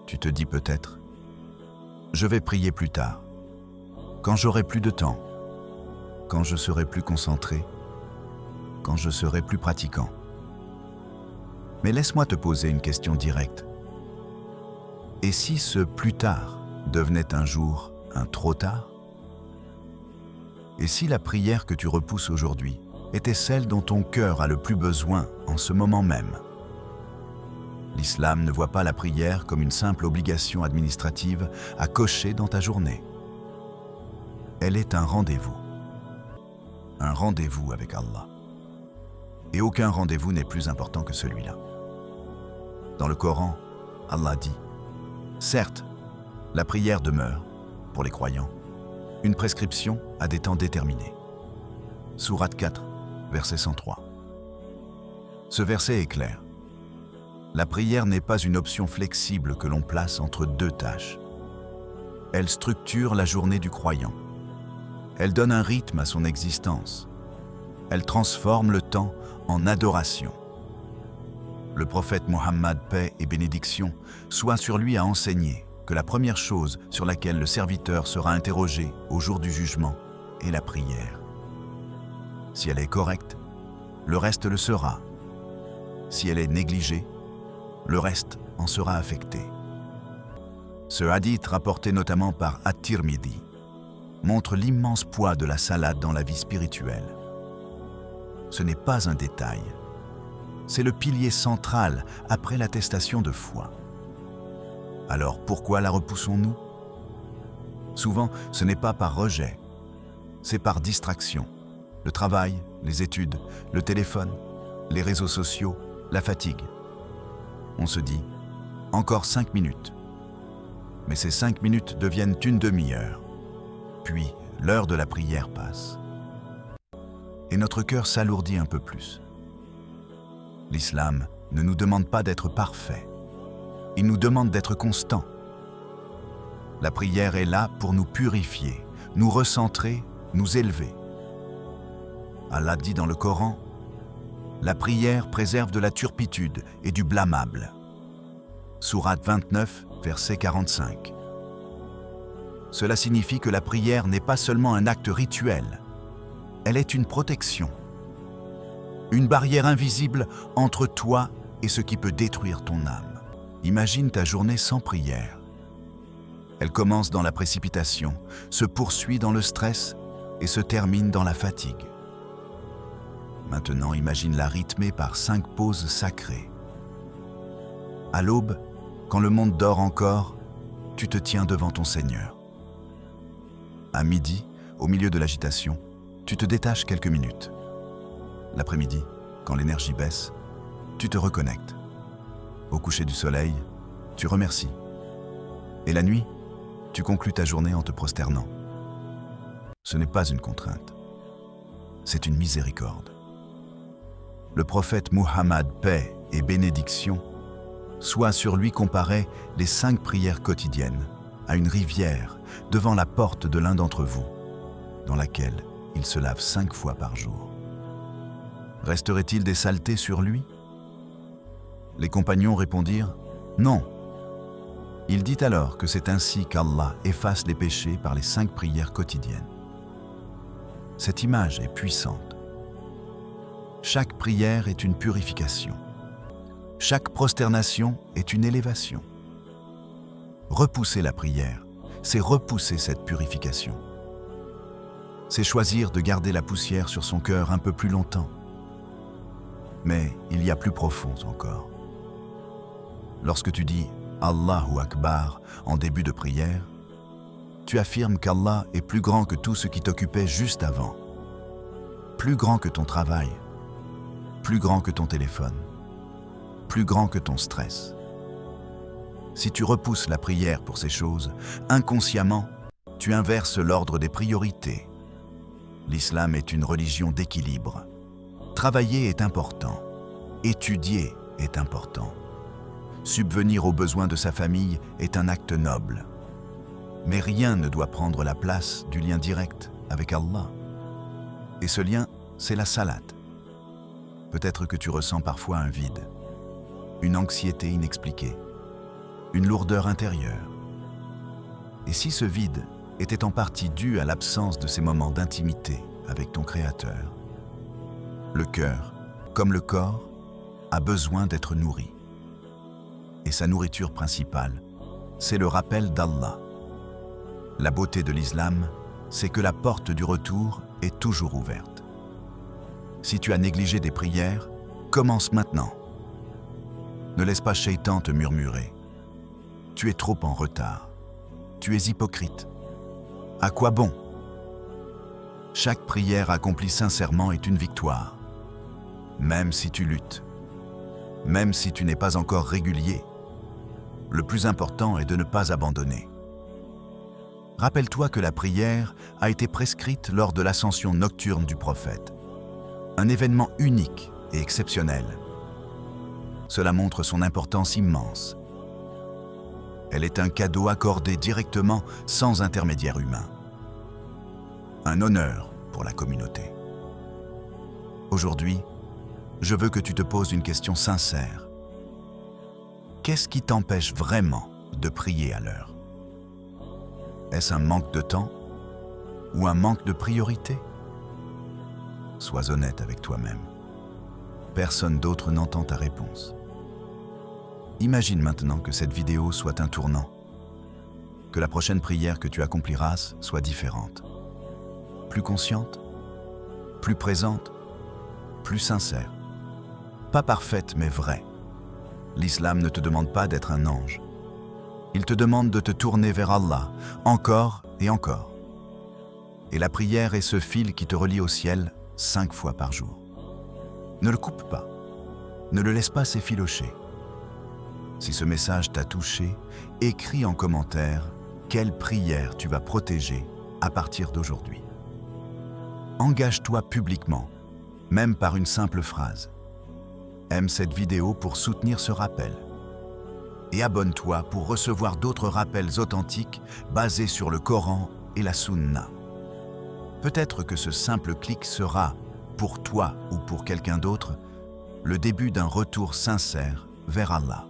Tu te dis peut-être, je vais prier plus tard, quand j'aurai plus de temps, quand je serai plus concentré, quand je serai plus pratiquant. Mais laisse-moi te poser une question directe. Et si ce plus tard devenait un jour un trop tard? Et si la prière que tu repousses aujourd'hui était celle dont ton cœur a le plus besoin en ce moment même? L'islam ne voit pas la prière comme une simple obligation administrative à cocher dans ta journée. Elle est un rendez-vous avec Allah. Et aucun rendez-vous n'est plus important que celui-là. Dans le Coran, Allah dit, certes, la prière demeure, pour les croyants, une prescription à des temps déterminés. Sourate 4, verset 103. Ce verset est clair. La prière n'est pas une option flexible que l'on place entre deux tâches. Elle structure la journée du croyant. Elle donne un rythme à son existence. Elle transforme le temps en adoration. Le prophète Mohammed, paix et bénédiction, soit sur lui, a enseigné que la première chose sur laquelle le serviteur sera interrogé au jour du jugement est la prière. Si elle est correcte, le reste le sera. Si elle est négligée, le reste en sera affecté. Ce hadith, rapporté notamment par At-Tirmidhi, montre l'immense poids de la salade dans la vie spirituelle. Ce n'est pas un détail. C'est le pilier central après l'attestation de foi. Alors pourquoi la repoussons-nous? Souvent, ce n'est pas par rejet, c'est par distraction. Le travail, les études, le téléphone, les réseaux sociaux, la fatigue. On se dit, encore 5 minutes. Mais ces 5 minutes deviennent une demi-heure. Puis, l'heure de la prière passe. Et notre cœur s'alourdit un peu plus. L'islam ne nous demande pas d'être parfait. Il nous demande d'être constant. La prière est là pour nous purifier, nous recentrer, nous élever. Allah dit dans le Coran, la prière préserve de la turpitude et du blâmable. Sourate 29, verset 45. Cela signifie que la prière n'est pas seulement un acte rituel, elle est une protection. Une barrière invisible entre toi et ce qui peut détruire ton âme. Imagine ta journée sans prière. Elle commence dans la précipitation, se poursuit dans le stress et se termine dans la fatigue. Maintenant, imagine-la rythmée par 5 pauses sacrées. À l'aube, quand le monde dort encore, tu te tiens devant ton Seigneur. À midi, au milieu de l'agitation, tu te détaches quelques minutes. L'après-midi, quand l'énergie baisse, tu te reconnectes. Au coucher du soleil, tu remercies. Et la nuit, tu conclus ta journée en te prosternant. Ce n'est pas une contrainte, c'est une miséricorde. Le prophète Muhammad, paix et bénédiction, soit sur lui comparait les 5 prières quotidiennes à une rivière devant la porte de l'un d'entre vous, dans laquelle il se lave 5 fois par jour. Resterait-il des saletés sur lui? Les compagnons répondirent « Non ». Il dit alors que c'est ainsi qu'Allah efface les péchés par les 5 prières quotidiennes. Cette image est puissante. Chaque prière est une purification. Chaque prosternation est une élévation. Repousser la prière, c'est repousser cette purification. C'est choisir de garder la poussière sur son cœur un peu plus longtemps. Mais il y a plus profond encore. Lorsque tu dis « Allahu Akbar » en début de prière, tu affirmes qu'Allah est plus grand que tout ce qui t'occupait juste avant. Plus grand que ton travail, plus grand que ton téléphone, plus grand que ton stress. Si tu repousses la prière pour ces choses, inconsciemment, tu inverses l'ordre des priorités. L'islam est une religion d'équilibre. Travailler est important. Étudier est important. Subvenir aux besoins de sa famille est un acte noble. Mais rien ne doit prendre la place du lien direct avec Allah. Et ce lien, c'est la salate. Peut-être que tu ressens parfois un vide, une anxiété inexpliquée, une lourdeur intérieure. Et si ce vide était en partie dû à l'absence de ces moments d'intimité avec ton Créateur, le cœur, comme le corps, a besoin d'être nourri. Et sa nourriture principale, c'est le rappel d'Allah. La beauté de l'islam, c'est que la porte du retour est toujours ouverte. Si tu as négligé des prières, commence maintenant. Ne laisse pas Shaitan te murmurer. Tu es trop en retard. Tu es hypocrite. À quoi bon? Chaque prière accomplie sincèrement est une victoire. Même si tu luttes, même si tu n'es pas encore régulier, le plus important est de ne pas abandonner. Rappelle-toi que la prière a été prescrite lors de l'ascension nocturne du prophète. Un événement unique et exceptionnel. Cela montre son importance immense. Elle est un cadeau accordé directement sans intermédiaire humain. Un honneur pour la communauté. Aujourd'hui, je veux que tu te poses une question sincère. Qu'est-ce qui t'empêche vraiment de prier à l'heure? Est-ce un manque de temps ou un manque de priorité? Sois honnête avec toi-même. Personne d'autre n'entend ta réponse. Imagine maintenant que cette vidéo soit un tournant, que la prochaine prière que tu accompliras soit différente, plus consciente, plus présente, plus sincère. Pas parfaite mais vraie. L'islam ne te demande pas d'être un ange. Il te demande de te tourner vers Allah, encore et encore. Et la prière est ce fil qui te relie au ciel 5 fois par jour. Ne le coupe pas. Ne le laisse pas s'effilocher. Si ce message t'a touché, écris en commentaire quelle prière tu vas protéger à partir d'aujourd'hui. Engage-toi publiquement, même par une simple phrase. Aime cette vidéo pour soutenir ce rappel. Et abonne-toi pour recevoir d'autres rappels authentiques basés sur le Coran et la Sunna. Peut-être que ce simple clic sera, pour toi ou pour quelqu'un d'autre, le début d'un retour sincère vers Allah.